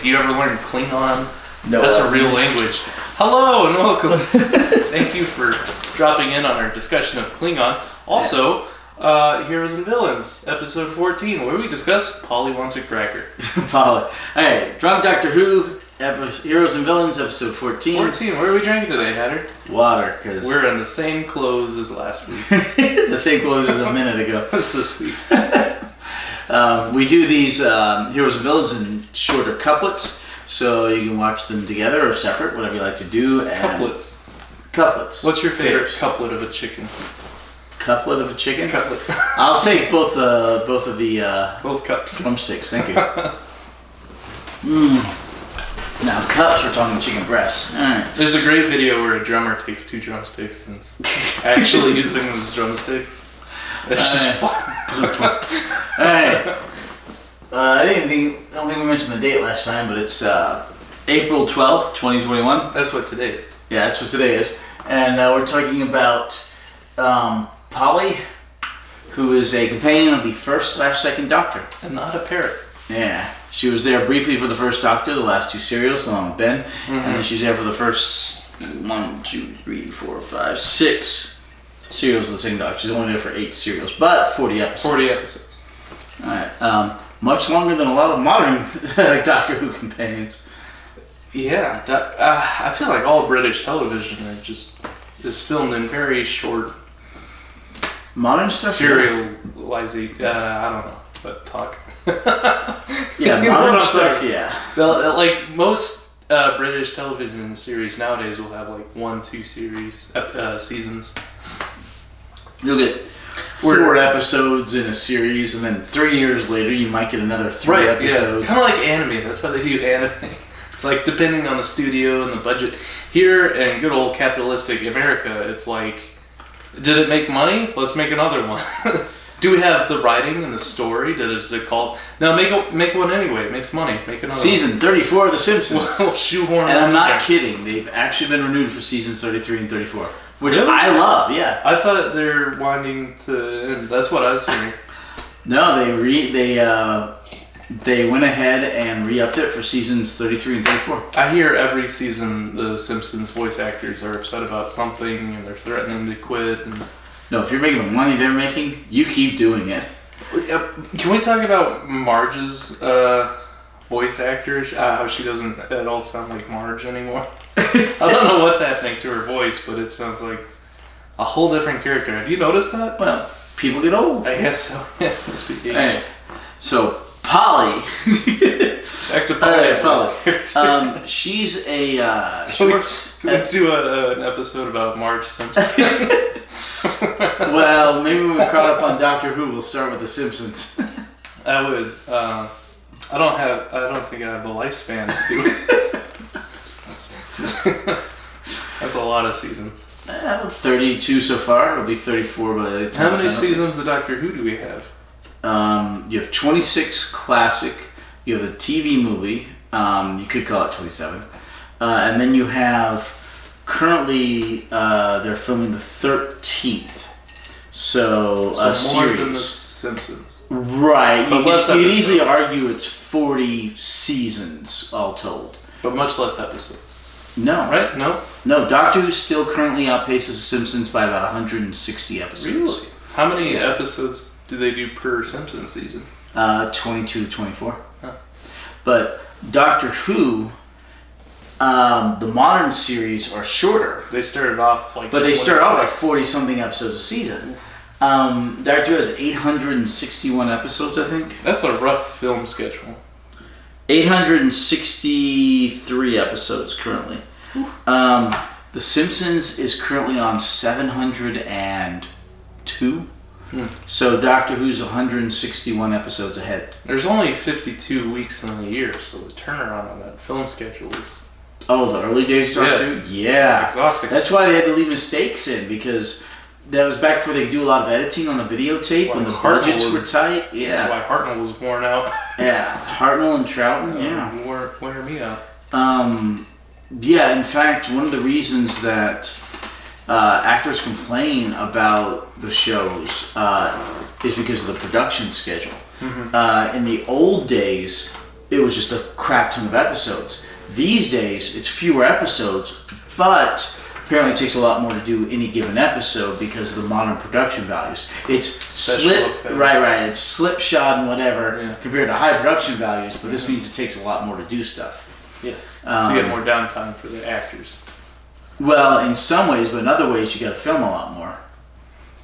You ever learn Klingon? No. That's a real language. Hello and welcome. Thank you for dropping in on our discussion of Klingon. Also, Heroes and Villains, episode 14, where we discuss Polly Wants a Cracker. Polly. Hey, Drunk Doctor Who, Heroes and Villains, episode 14. 14, what are we drinking today, Hatter? Water, because... We're in the same clothes as last week. The same clothes as a minute ago. What's this week? We do these Heroes and Villains in shorter couplets, so you can watch them together or separate, whatever you like to do. And Couplets. Couplets. What's your favorite couplet of a chicken? Couplet of a chicken? Couplet. I'll take both of the Both cups. drumsticks, thank you. Now cups, we're talking chicken breasts. Alright. There's a great video where a drummer takes 2 drumsticks and is actually using those drumsticks. It's just fun. Alright. I don't think we mentioned the date last time, but it's April 12th, 2021. That's what today is. Yeah, that's what today is. And we're talking about Polly, who is a companion of the first/second Doctor. And not a parrot. Yeah. She was there briefly for the first Doctor, the last 2 serials, along with Ben. And then she's there for the first 6 serials of the second Doctor. She's only there for 8 serials, but 40 episodes. 40 episodes. Alright. Much longer than a lot of modern Doctor Who companions. Yeah. I feel like all British television is filmed in very short Modern stuff? serializing. I don't know, but talk. Yeah, modern stuff, yeah. Like most British television series nowadays will have like 1-2 seasons. You'll get 4 episodes in a series, and then 3 years later you might get another 3 episodes. Yeah. Kind of like anime. That's how they do anime. It's like depending on the studio and the budget. Here in good old capitalistic America, it's like, did it make money? Let's make another one. Do we have the writing and the story? Is it called? No, make one anyway. It makes money. Make another Season one. 34 of The Simpsons. We'll shoehorn. And I'm not kidding. They've actually been renewed for seasons 33 and 34. Which Really? I love, yeah. I thought they're winding to end. That's what I was hearing. No, they went ahead and re-upped it for seasons 33 and 34. I hear every season the Simpsons voice actors are upset about something and they're threatening to quit. And... No, if you're making the money they're making, you keep doing it. Can we talk about Marge's voice actors? How she doesn't at all sound like Marge anymore. I don't know what's happening to her voice, but it sounds like a whole different character. Have you noticed that? Well, people get old. I guess so. Yeah, must be age. Hey, so Polly. Back to Polly's Polly. She's a. She works. Can we do an episode about Marge Simpson? Well, maybe when we're caught up on Doctor Who, we'll start with The Simpsons. I would. I don't think I have the lifespan to do it. That's a lot of seasons. 32 so far. It'll be 34 by the time. How many seasons of Doctor Who do we have? You have 26 classic. You have the TV movie. You could call it 27. And then you have currently they're filming the 13th. So more series. than The Simpsons. Right. But You could easily episodes. argue it's 40 seasons all told. But much less episodes. No. Right? No? No, Doctor Who still currently outpaces The Simpsons by about 160 episodes. Really? How many episodes do they do per Simpsons season? 22 to 24. Huh. But Doctor Who, the modern series are shorter. They started off like. But they start off at 26. 40-something episodes a season. Doctor Who has 861 episodes, I think. That's a rough film schedule. 863 episodes currently. The Simpsons is currently on 702. So Doctor Who's 161 episodes ahead. There's only 52 weeks in the year, so the turnaround on that film schedule is. Oh, the early days of Doctor Who? Yeah. It's exhausting. That's why they had to leave mistakes in, because that was back before they could do a lot of editing on the videotape when the budgets were tight. Yeah. That's why Hartnell was worn out. Yeah. Hartnell and Troughton, yeah. Wear me out. Yeah, in fact, one of the reasons that actors complain about the shows is because of the production schedule. In the old days, it was just a crap ton of episodes. These days, it's fewer episodes, but apparently it takes a lot more to do any given episode because of the modern production values. It's right. It's slipshod and whatever compared to high production values, but this means it takes a lot more to do stuff. Yeah. So you get more downtime for the actors. Well, in some ways, but in other ways, you got to film a lot more.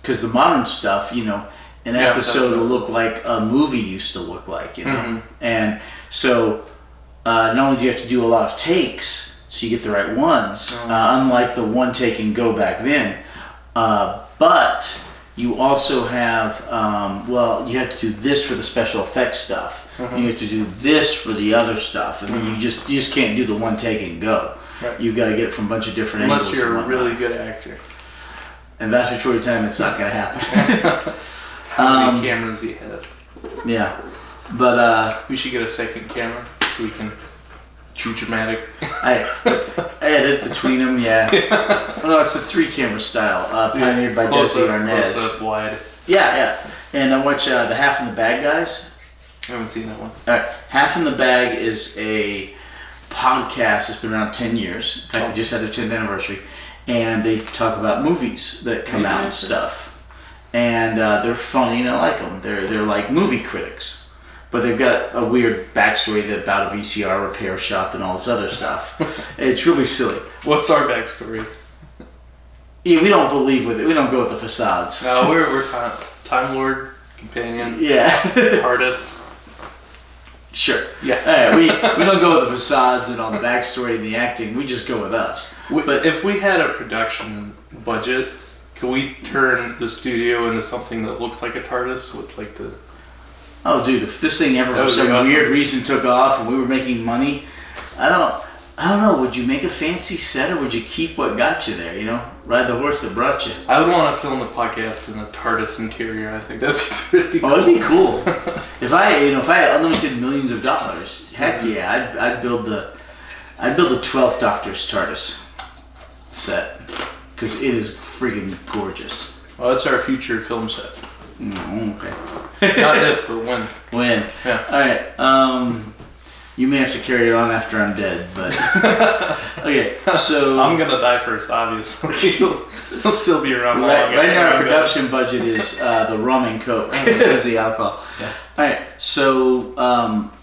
Because the modern stuff, you know, an episode will look like a movie used to look like, you know. Mm-hmm. And so, not only do you have to do a lot of takes, so you get the right ones, unlike the one take and go back then, but you also have, you have to do this for the special effects stuff. Mm-hmm. You have to do this for the other stuff, and then you just can't do the one take and go. Right. You've got to get it from a bunch of different angles. Unless you're a really good actor. And that's majority of the time, it's not going to happen. How many cameras do you have? Yeah, but we should get a second camera so we can do dramatic. I edit between them. Yeah. Oh, no, it's a 3-camera style, pioneered by Desi Arnaz. Close up, wide. Yeah. And I watch the Half in the Bag guys. I haven't seen that one. All right, Half in the Bag is a podcast that's been around 10 years. In fact, they just had their 10th anniversary. And they talk about movies that come out and stuff. And they're funny and I like them. They're like movie critics. But they've got a weird backstory about a VCR repair shop and all this other stuff. It's really silly. What's our backstory? Yeah, we don't believe with it. We don't go with the facades. No, we're Time Lord, Companion. Yeah. TARDIS. Sure. Yeah. We don't go with the facades and all the backstory and the acting. We just go with us. But if we had a production budget, could we turn the studio into something that looks like a TARDIS with like the... Oh, dude! If this thing ever for some weird reason took off and we were making money, I don't know. Would you make a fancy set or would you keep what got you there? You know, ride the horse that brought you. I would want to film the podcast in a TARDIS interior. I think that'd be pretty cool. Oh, it'd be cool. If I had unlimited millions of dollars, heck yeah, I'd build the 12th Doctor's TARDIS set because it is friggin' gorgeous. Well, that's our future film set. Okay. Not if, but when. When. Yeah. All right. You may have to carry it on after I'm dead, but okay. So I'm gonna die first, obviously. You'll still be around. Right now, our production budget is the rum and coke as the alcohol. Yeah. All right. So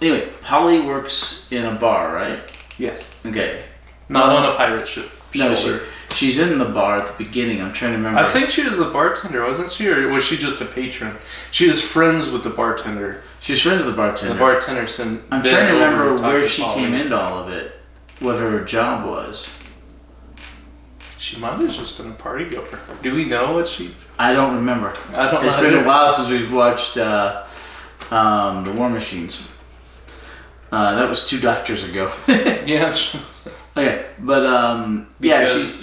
anyway, Polly works in a bar, right? Yes. Okay. Not on a pirate ship. No, she's in the bar at the beginning. I'm trying to remember. I think she was the bartender, wasn't she? Or was she just a patron? She was friends with the bartender. She's friends with the bartender. The bartender sent. I'm trying to remember where she came into all of it. What her job was. She might have just been a party goer. Do we know what she... I don't remember. I don't know. It's been a while since we've watched The War Machines. That was 2 doctors ago. Yeah. Okay, but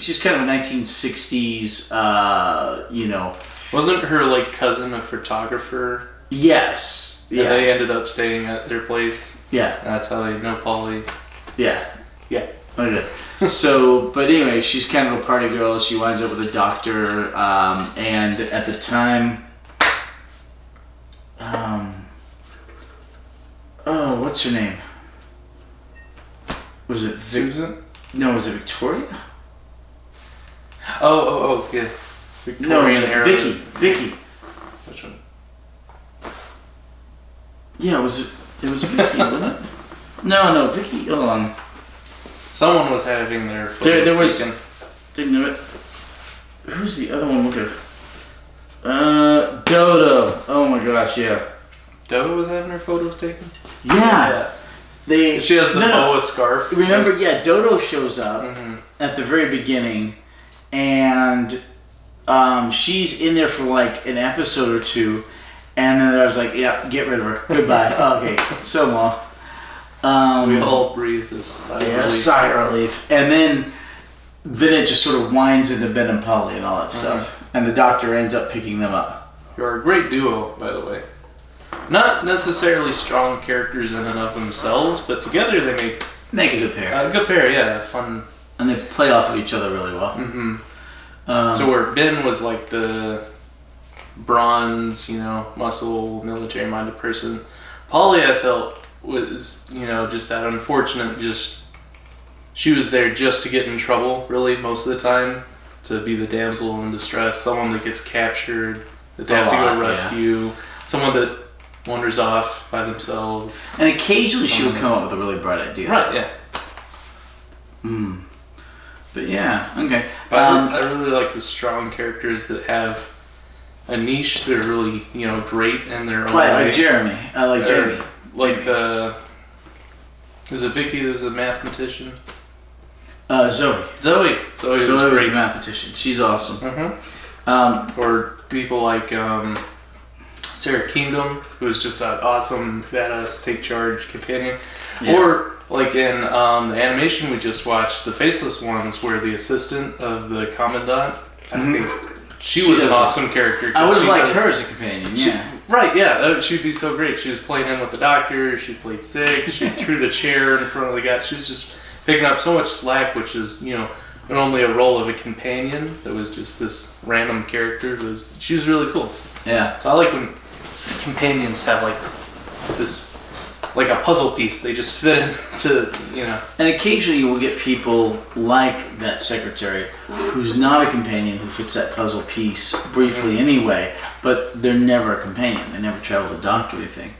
she's kind of a 1960s, Wasn't her like cousin a photographer? Yes. Yeah. They ended up staying at their place. Yeah. That's how they know Polly. Yeah. Yeah. Okay. So, but anyway, she's kind of a party girl. She winds up with a doctor, and at the time, what's her name? Was it Susan? No, was it Victoria? Oh, yeah. Victorian era. Vicky. Which one? Yeah, it was Vicky, wasn't it? No, Vicky. Hold on. Someone was having their photos taken. Didn't know it. Who's the other one with her? Dodo. Oh my gosh, yeah. Dodo was having her photos taken? Yeah. She has the boa scarf. Remember, Dodo shows up at the very beginning, and she's in there for like an episode or 2, and then I was like, yeah, get rid of her. Goodbye. Okay, so well. We all breathe this sigh of relief. And then it just sort of winds into Ben and Polly and all that stuff. And the doctor ends up picking them up. You're a great duo, by the way. Not necessarily strong characters in and of themselves, but together they make a good pair. A good pair, yeah. Fun. And they play off of each other really well. Mm-hmm. So where Ben was like the bronze, muscle, military-minded person, Polly, I felt, was, just that unfortunate, she was there just to get in trouble, really, most of the time, to be the damsel in distress, someone that gets captured, that they have to go rescue, someone that wanders off by themselves. And occasionally she would come up with a really bright idea. Right, yeah. But yeah, okay. But I really like the strong characters that have a niche. They're really, great in their own way. Right, like Jeremy. I like Jeremy. Like is it Vicky who's a mathematician? Zoe. Zoe was great. A mathematician. She's awesome. Or people like Sarah Kingdom, who is just an awesome, badass, take charge companion. Yeah. Or like in the animation we just watched, The Faceless Ones, where the assistant of the commandant, I think she was an awesome character. I would have liked her as a companion. Right, yeah, she'd be so great. She was playing in with the doctor. She played sick. She threw the chair in front of the guy. She was just picking up so much slack, which is, not only a role of a companion that was just this random character. She was really cool. Yeah. So I like when companions have like this, like a puzzle piece. They just fit into, And occasionally you will get people like that secretary who's not a companion, who fits that puzzle piece briefly anyway, but they're never a companion. They never travel the doctor or anything.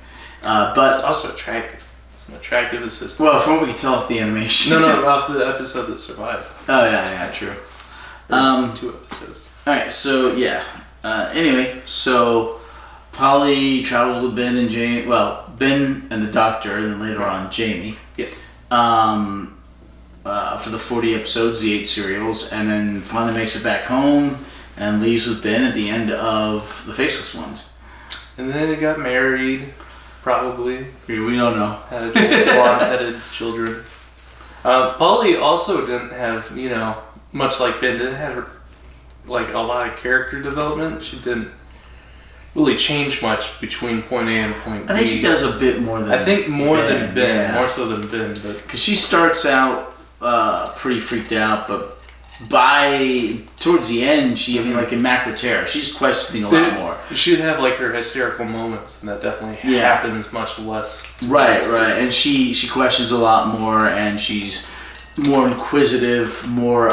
But it's also attractive. It's an attractive assistant. Well, from what we can tell off the animation. No, off the episode that survived. Oh, yeah, true. 2 episodes. Alright, so yeah. Anyway, so Polly travels with Ben and Jamie. Well, Ben and the doctor, and then later on Jamie. Yes. For the 40 episodes, the 8 serials, and then finally makes it back home and leaves with Ben at the end of The Faceless Ones. And then they got married, probably. We don't know. Had blonde-headed children. Polly also didn't have, much like Ben, didn't have like a lot of character development. She didn't really change much between point A and point B. I think she does a bit more than more than Ben, more so than Ben. Because she starts out pretty freaked out, but towards the end, like in Macroterra, she's questioning a lot more. She'd have like her hysterical moments, and that definitely happens much less. Right, and she questions a lot more, and she's more inquisitive, more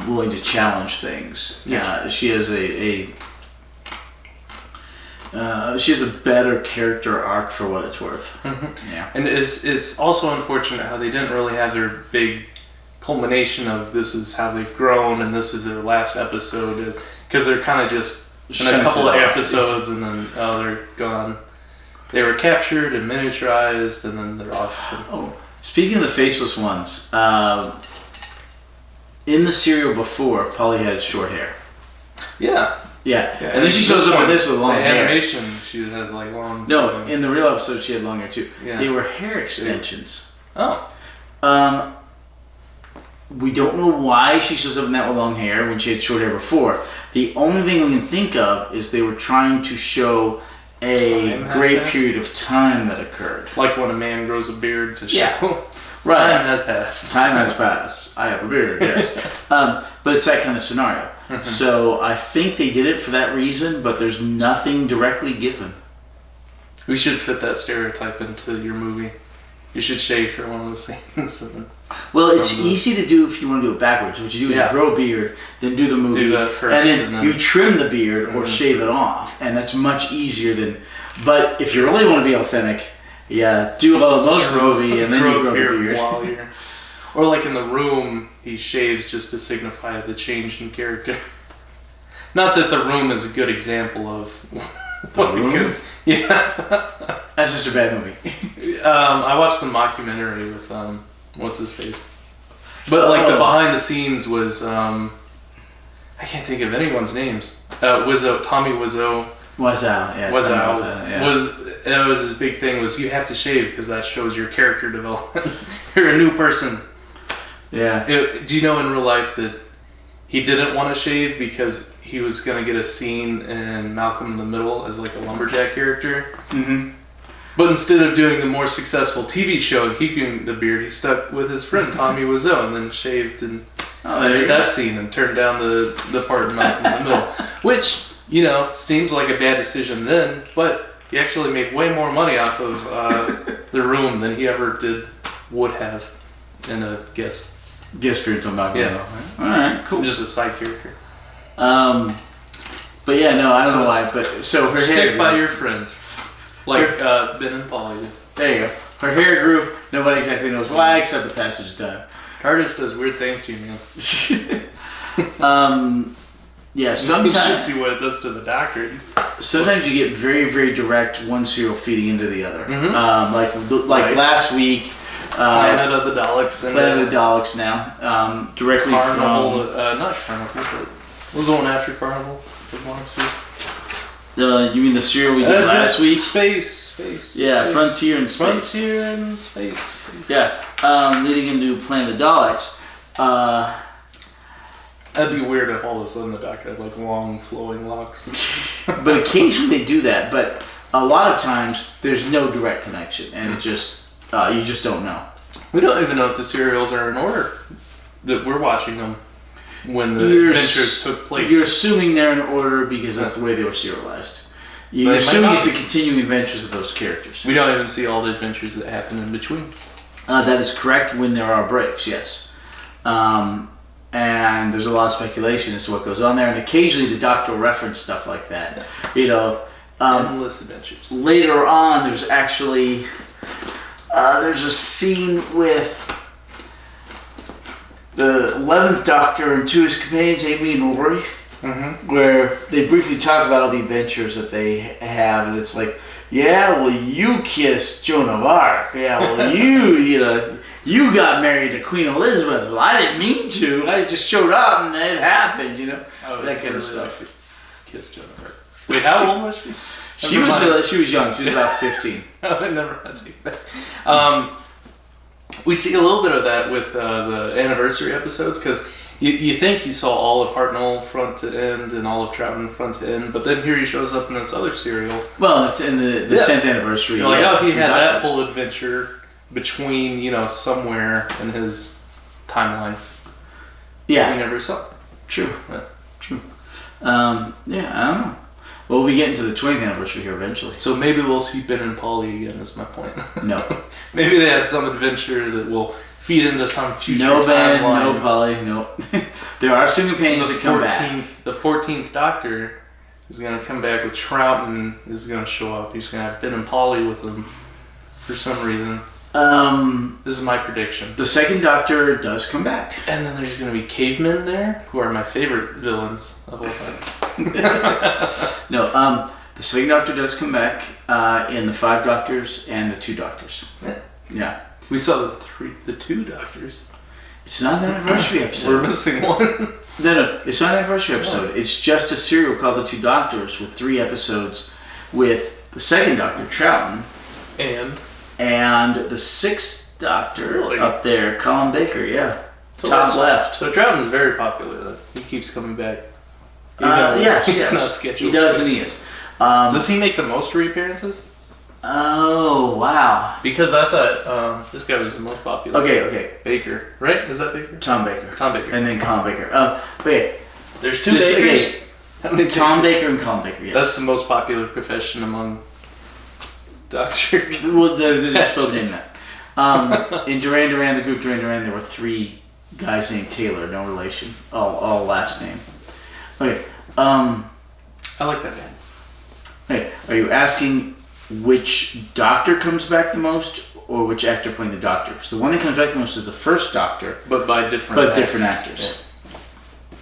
willing to challenge things. Yeah, she has she has a better character arc for what it's worth. Yeah, and it's also unfortunate how they didn't really have their big culmination of this is how they've grown and this is their last episode, because they're kind of just in a couple of episodes and then they're gone. They were captured and miniaturized and then they're off. Speaking of The Faceless Ones, in the serial before, Polly had short hair. Yeah. And then she shows up in this with long hair. In animation, she has like long. No, in the real episode, she had long hair too. Yeah. They were hair extensions. Oh. We don't know why she shows up in that with long hair when she had short hair before. The only thing we can think of is they were trying to show a great period of time that occurred. Like when a man grows a beard to show. Right. Time has passed. Time has passed. I have a beard, yes. But it's that kind of scenario. So I think they did it for that reason, but there's nothing directly given. We should fit that stereotype into your movie. You should shave for one of those scenes. Well, it's easy to do if you want to do it backwards. What you do is you grow a beard, then do the movie, do that first, and then you trim the beard or shave it off, and that's much easier than. But if you really want to be authentic, do most of the movie and then you grow the beard. While you're, or like in The Room, he shaves just to signify the change in character. Not that The Room is a good example of The Room. Yeah. That's just a bad movie. I watched the mockumentary with what's his face, but like the behind the scenes was I can't think of anyone's names. Tommy Wiseau. Was his big thing was you have to shave because that shows your character development. You're a new person. Yeah. Do you know in real life that he didn't want to shave because he was going to get a scene in Malcolm in the Middle as like a lumberjack character? Mm-hmm. But instead of doing the more successful TV show and keeping the beard, he stuck with his friend Tommy Wiseau and then shaved and did that scene and turned down the part in Malcolm in the Middle. Which, seems like a bad decision then, but he actually made way more money off of the room than he ever would have in a guest appearance on Malcolm. Yeah. All right, cool. Just a side character. But yeah, no, I don't know why. But so her hair Stick by your friend, like Ben and Polly. There you go. Her hair grew. Nobody exactly knows why, except the passage of time. Artist does weird things to you, man. Yeah, You sometimes should see what it does to the doctor. sometimes you get very, very direct one serial feeding into the other. Mhm. Like Right. last week, Planet of the Daleks and Planet of the Daleks now, directly Carnival. from. Not Carnival, but what was the one after Carnival of Monsters? You mean the serial we did last week? Space. Yeah, space. Frontier and Space. Frontier and Space. Yeah, leading into Planet of the Daleks. That'd be weird if all of a sudden the doctor had like long flowing locks. But occasionally they do that. But a lot of times there's no direct connection, and it just you just don't know. We don't even know if the serials are in order that we're watching them when the You're adventures took place. You're assuming they're in order because that's the way they were serialized. You're But it might assuming not it's the be. continuing adventures of those characters. We don't even see all the adventures that happen in between. That is correct when there are breaks, yes. And there's a lot of speculation as to what goes on there, and occasionally the doctor will reference stuff like that. You know, Endless adventures. later on there's actually there's a scene with the 11th Doctor and two of his companions, Amy and Rory, Mm-hmm. where they briefly talk about all the adventures that they have, and it's like, yeah, well, you kissed Joan of Arc. Yeah, well, you got married to Queen Elizabeth. Well, I didn't mean to. I just showed up and it happened, that kind of stuff. Kissed Jennifer. Wait, how old was she? She was young. She was about 15. Oh, I never had to get that. We see a little bit of that with the anniversary episodes, because you think you saw all of Hartnell front to end and all of Troughton front to end, but then here he shows up in this other serial. Well, it's in the 10th anniversary. You're like, oh, he Three had that Doctors. whole adventure between, somewhere in his timeline. Yeah, We never saw. true. Yeah. True. I don't know. Well, we'll be getting to the 20th anniversary here eventually. So maybe we'll see Ben and Polly again, is my point. No. Maybe they had some adventure that will feed into some future No Ben, timeline. no Polly, no. There are some companions that come back. The 14th Doctor is going to come back with Troughton, is going to show up. He's going to have Ben and Polly with him for some reason. This is my prediction. The second Doctor does come back. And then there's going to be cavemen there, who are my favorite villains of all time. No, the second Doctor does come back in the 5 Doctors and the 2 Doctors. Yeah. Yeah. We saw the 2 Doctors. It's not an anniversary episode. We're missing one. No, it's not an anniversary episode. It's just a serial called The 2 Doctors with 3 episodes with the second Doctor, Troughton, and the 6th Doctor Really? up there, Colin Baker, yeah. So Top that's- left. So Troughton's very popular. Though. He keeps coming back. Yes, he's yes. not scheduled. He does and he is. Does he make the most reappearances? Oh, wow. Because I thought this guy was the most popular. Okay. Baker, right? Is that Baker? Tom Baker. Tom Baker. And then Colin Baker. Okay. There's 2 Just- Bakers. okay. How many Tom Bakers? Baker and Colin Baker, yes. That's the most popular profession among doctors. Well, they're just both named that. In Duran Duran, the group Duran Duran, there were 3 guys named Taylor, no relation, all last name. Okay. I like that man. Hey, are you asking which Doctor comes back the most, or which actor playing the Doctor? Because the one that comes back the most is the first Doctor, But by different but different actors. Yeah.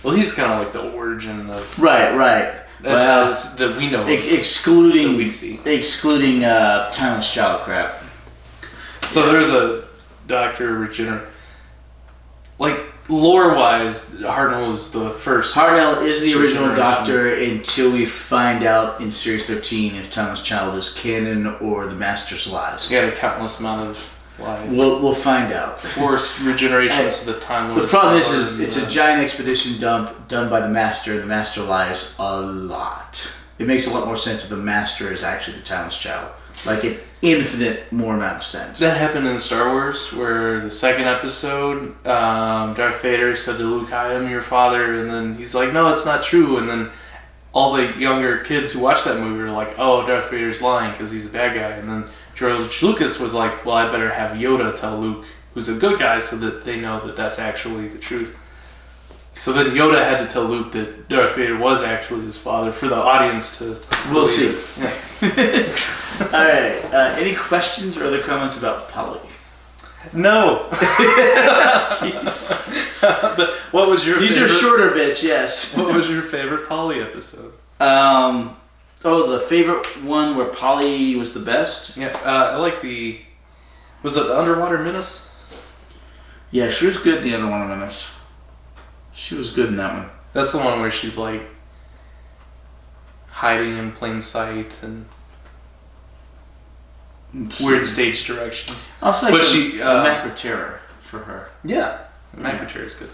Well, he's kind of like the origin of Right. that we know of, Excluding that we see. Timeless Child crap. So there's a Doctor Regenerate. Like, lore-wise, Hartnell is the first. Hartnell is the original Regeneration. Doctor until we find out in Series 13 if Timeless Child is canon or the Master's lies. He had a countless amount of lives. We'll find out. Forced regenerations to the Time Lord. The problem is it's a giant expedition dump done by the Master, and the Master lies a lot. It makes a lot more sense if the Master is actually the Timeless Child. Like an infinite more amount of sense. That happened in Star Wars, where the second episode, Darth Vader said to Luke, "I am your father," and then he's like, "No, that's not true." And then all the younger kids who watched that movie were like, oh, Darth Vader's lying because he's a bad guy. And then George Lucas was like, well, I better have Yoda tell Luke who's a good guy so that they know that that's actually the truth. So then Yoda had to tell Luke that Darth Vader was actually his father for the audience to... We'll see. Yeah. All right. Any questions or other comments about Polly? No. But what was your These favorite... are shorter bits, yes. What was your favorite Polly episode? The favorite one where Polly was the best? Yeah, I like the... Was it the Underwater Menace? Yeah, she was good in the Underwater Menace. She was good in that one. That's the one where she's like hiding in plain sight and weird stage directions. I'll say But the she, Macra Terror for her. Yeah, Macra is good.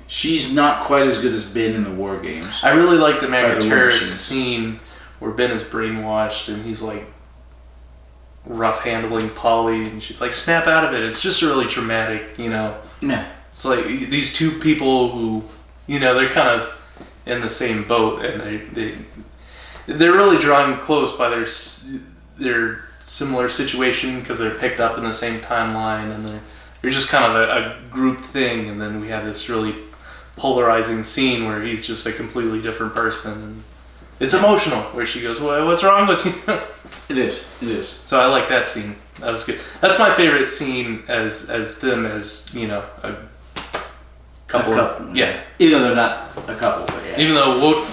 She's not quite as good as Ben in the War Games. I really like the By the Macra War Machines. scene where Ben is brainwashed and he's like rough handling Polly and she's like, snap out of it. It's just really dramatic, you know. Yeah. It's like these two people who, you know, they're kind of in the same boat and they're really drawn close by their similar situation because they're picked up in the same timeline and they're just kind of a group thing. And then we have this really polarizing scene where he's just a completely different person. And it's emotional where she goes, well, what's wrong with you? It is. So I like that scene. That was good. That's my favorite scene as them as, you know, a couple. Yeah. Even though they're not a couple, but yeah. Even though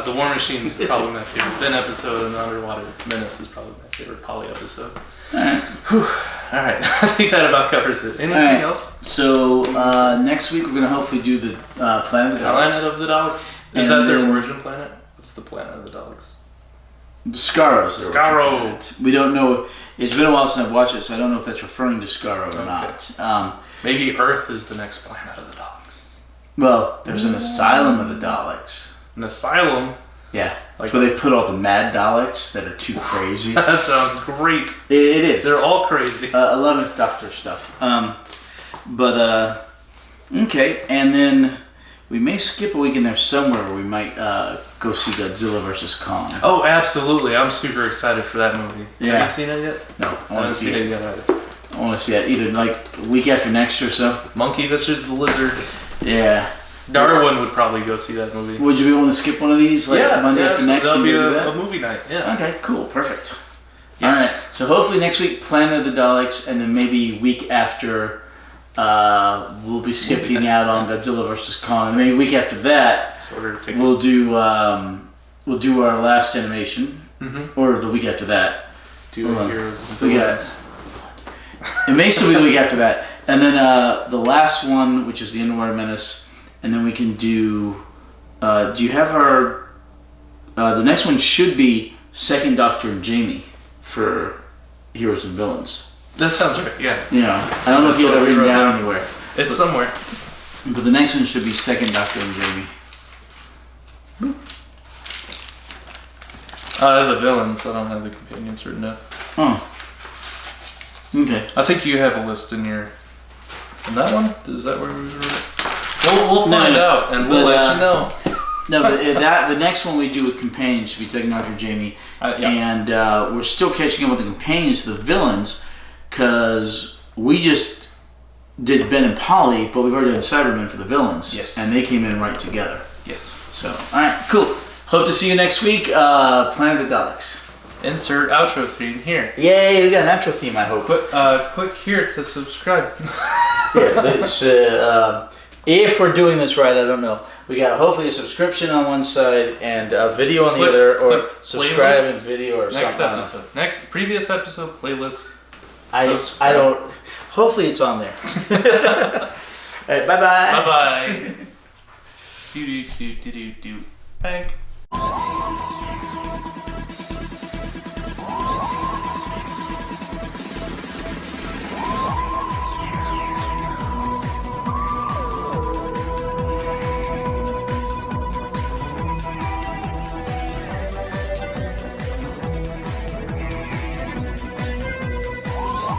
the War Machines is probably my favorite Ben episode and the Underwater Menace is probably my favorite Polly episode. Alright. Alright. I think that about covers it. Anything else? So next week we're going to hopefully do the Planet of the Daleks. Planet of the Daleks. Is And that their then- origin planet? What's the planet of the Daleks? The Scarrows. Scarrow. We don't know. It's been a while since I've watched it, so I don't know if that's referring to Scarrow or not. Maybe Earth is the next planet of the Daleks. Well, there's an asylum of the Daleks. An asylum? Yeah. Like- That's where they put all the mad Daleks that are too crazy. That sounds great. It is. They're all crazy. 11th Doctor stuff. Okay, and then we may skip a week in there somewhere where we might go see Godzilla vs. Kong. Oh, absolutely. I'm super excited for that movie. Yeah. Have you seen it yet? No, I I want haven't to see seen it. it yet either. I want to see that either like a week after next or so. Monkey vs. the Lizard. Yeah. Darwin would probably go see that movie. Would you be willing to skip one of these like Monday after so next? that'll and be do that? a movie night. Yeah. Okay, cool, perfect. Yes. All right, so hopefully next week Planet of the Daleks, and then maybe week after we'll be skipping out on Godzilla vs. Kong. And maybe week after that Let's order tickets. we'll do our last animation, or the week after that. Do Hold on. Heroes and We got- Villains. It may still be the week after that, and then the last one, which is the Underwater Menace, and then we can do. Do you have our? The next one should be Second Doctor and Jamie for Heroes and Villains. That sounds right. Yeah. You know, I don't know if That's you have what that we written wrote down down. anywhere, It's somewhere. but the next one should be Second Doctor and Jamie. I have the villains. I don't have the companions written down. Oh. Okay. I think you have a list in your. In that one? Is that where we wrote it? We'll No, find no. out and we'll But, let you know. No, but the next one we do with companions should be Second Doctor and Jamie. Yeah. And we're still catching up with the companions to the villains because we just did Ben and Polly, but we've already done Cybermen for the villains. Yes. And they came in right together. Yes. So, alright, cool. Hope to see you next week. Planet of the Daleks. Insert outro theme here. Yay, we got an outro theme, I hope. Click here to subscribe. Yeah, it's, if we're doing this right, I don't know. We got hopefully a subscription on one side and a video on the Click- other, or click subscribe playlist. and video or Next something. episode. Previous episode playlist. I Subscribe. don't. Hopefully it's on there. Alright, bye bye. Bye bye. Do do do do do do. Bank.